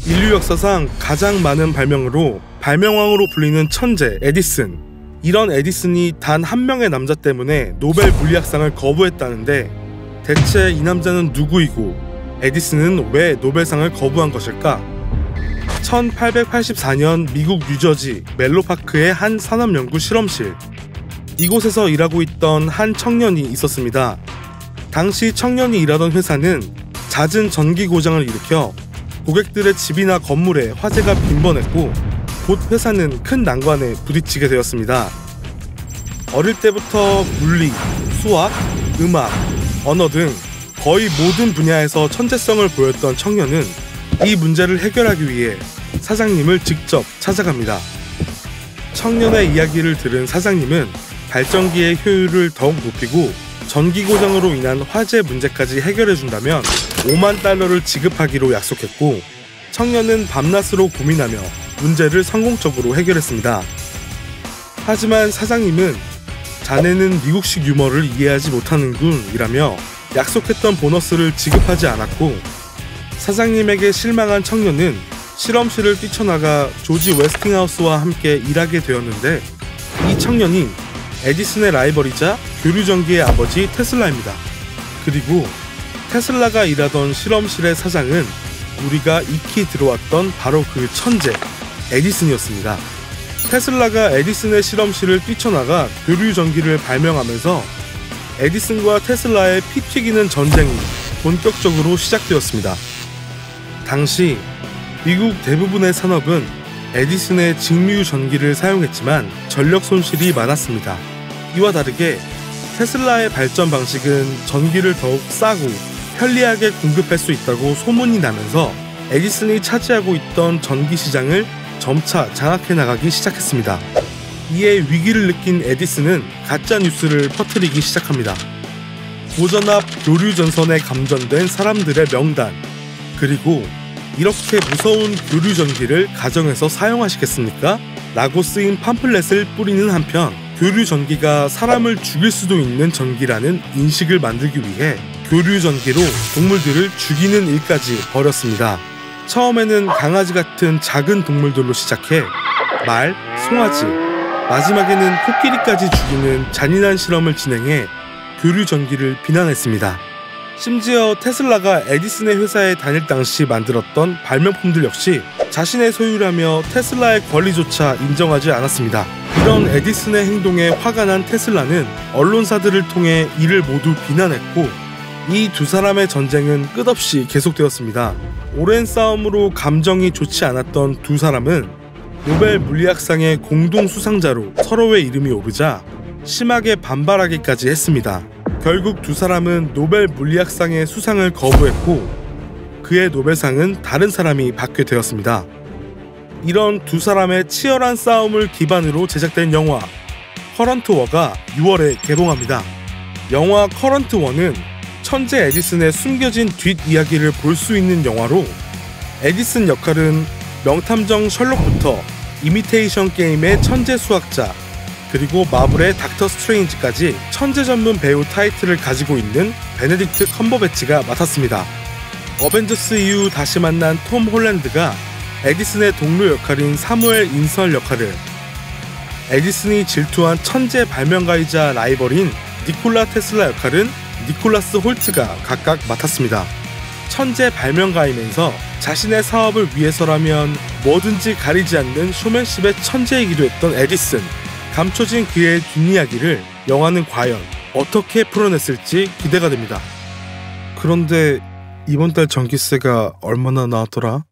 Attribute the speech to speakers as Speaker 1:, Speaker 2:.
Speaker 1: 인류 역사상 가장 많은 발명으로 발명왕으로 불리는 천재 에디슨. 이런 에디슨이 단 한 명의 남자 때문에 노벨 물리학상을 거부했다는데 대체 이 남자는 누구이고 에디슨은 왜 노벨상을 거부한 것일까? 1884년 미국 뉴저지 멜로파크의 한 산업연구 실험실. 이곳에서 일하고 있던 한 청년이 있었습니다. 당시 청년이 일하던 회사는 잦은 전기 고장을 일으켜 고객들의 집이나 건물에 화재가 빈번했고 곧 회사는 큰 난관에 부딪히게 되었습니다. 어릴 때부터 물리, 수학, 음악, 언어 등 거의 모든 분야에서 천재성을 보였던 청년은 이 문제를 해결하기 위해 사장님을 직접 찾아갑니다. 청년의 이야기를 들은 사장님은 발전기의 효율을 더욱 높이고 전기 고장으로 인한 화재 문제까지 해결해준다면 5만 달러를 지급하기로 약속했고 청년은 밤낮으로 고민하며 문제를 성공적으로 해결했습니다. 하지만 사장님은 자네는 미국식 유머를 이해하지 못하는군 이라며 약속했던 보너스를 지급하지 않았고 사장님에게 실망한 청년은 실험실을 뛰쳐나가 조지 웨스팅하우스와 함께 일하게 되었는데 이 청년이 에디슨의 라이벌이자 교류전기의 아버지 테슬라입니다. 그리고 테슬라가 일하던 실험실의 사장은 우리가 익히 들어왔던 바로 그 천재 에디슨이었습니다. 테슬라가 에디슨의 실험실을 뛰쳐나가 교류전기를 발명하면서 에디슨과 테슬라의 피 튀기는 전쟁이 본격적으로 시작되었습니다. 당시 미국 대부분의 산업은 에디슨의 직류 전기를 사용했지만 전력 손실이 많았습니다. 이와 다르게 테슬라의 발전 방식은 전기를 더욱 싸고 편리하게 공급할 수 있다고 소문이 나면서 에디슨이 차지하고 있던 전기 시장을 점차 장악해 나가기 시작했습니다. 이에 위기를 느낀 에디슨은 가짜 뉴스를 퍼뜨리기 시작합니다. 고전압 교류 전선에 감전된 사람들의 명단, 그리고 이렇게 무서운 교류 전기를 가정에서 사용하시겠습니까? 라고 쓰인 팜플렛을 뿌리는 한편 교류 전기가 사람을 죽일 수도 있는 전기라는 인식을 만들기 위해 교류 전기로 동물들을 죽이는 일까지 벌였습니다. 처음에는 강아지 같은 작은 동물들로 시작해 말, 송아지, 마지막에는 코끼리까지 죽이는 잔인한 실험을 진행해 교류 전기를 비난했습니다. 심지어 테슬라가 에디슨의 회사에 다닐 당시 만들었던 발명품들 역시 자신의 소유라며 테슬라의 권리조차 인정하지 않았습니다. 이런 에디슨의 행동에 화가 난 테슬라는 언론사들을 통해 이를 모두 비난했고 이 두 사람의 전쟁은 끝없이 계속되었습니다. 오랜 싸움으로 감정이 좋지 않았던 두 사람은 노벨 물리학상의 공동 수상자로 서로의 이름이 오르자 심하게 반발하기까지 했습니다. 결국 두 사람은 노벨 물리학상의 수상을 거부했고 그의 노벨상은 다른 사람이 받게 되었습니다. 이런 두 사람의 치열한 싸움을 기반으로 제작된 영화 커런트 워가 6월에 개봉합니다. 영화 커런트 워는 천재 에디슨의 숨겨진 뒷이야기를 볼 수 있는 영화로 에디슨 역할은 명탐정 셜록부터 이미테이션 게임의 천재 수학자 그리고 마블의 닥터 스트레인지까지 천재 전문 배우 타이틀을 가지고 있는 베네딕트 컴버배치가 맡았습니다. 어벤져스 이후 다시 만난 톰 홀랜드가 에디슨의 동료 역할인 사무엘 인설 역할을, 에디슨이 질투한 천재 발명가이자 라이벌인 니콜라 테슬라 역할은 니콜라스 홀트가 각각 맡았습니다. 천재 발명가이면서 자신의 사업을 위해서라면 뭐든지 가리지 않는 쇼맨십의 천재이기도 했던 에디슨. 감춰진 그의 뒷이야기를 영화는 과연 어떻게 풀어냈을지 기대가 됩니다. 그런데 이번 달 전기세가 얼마나 나왔더라?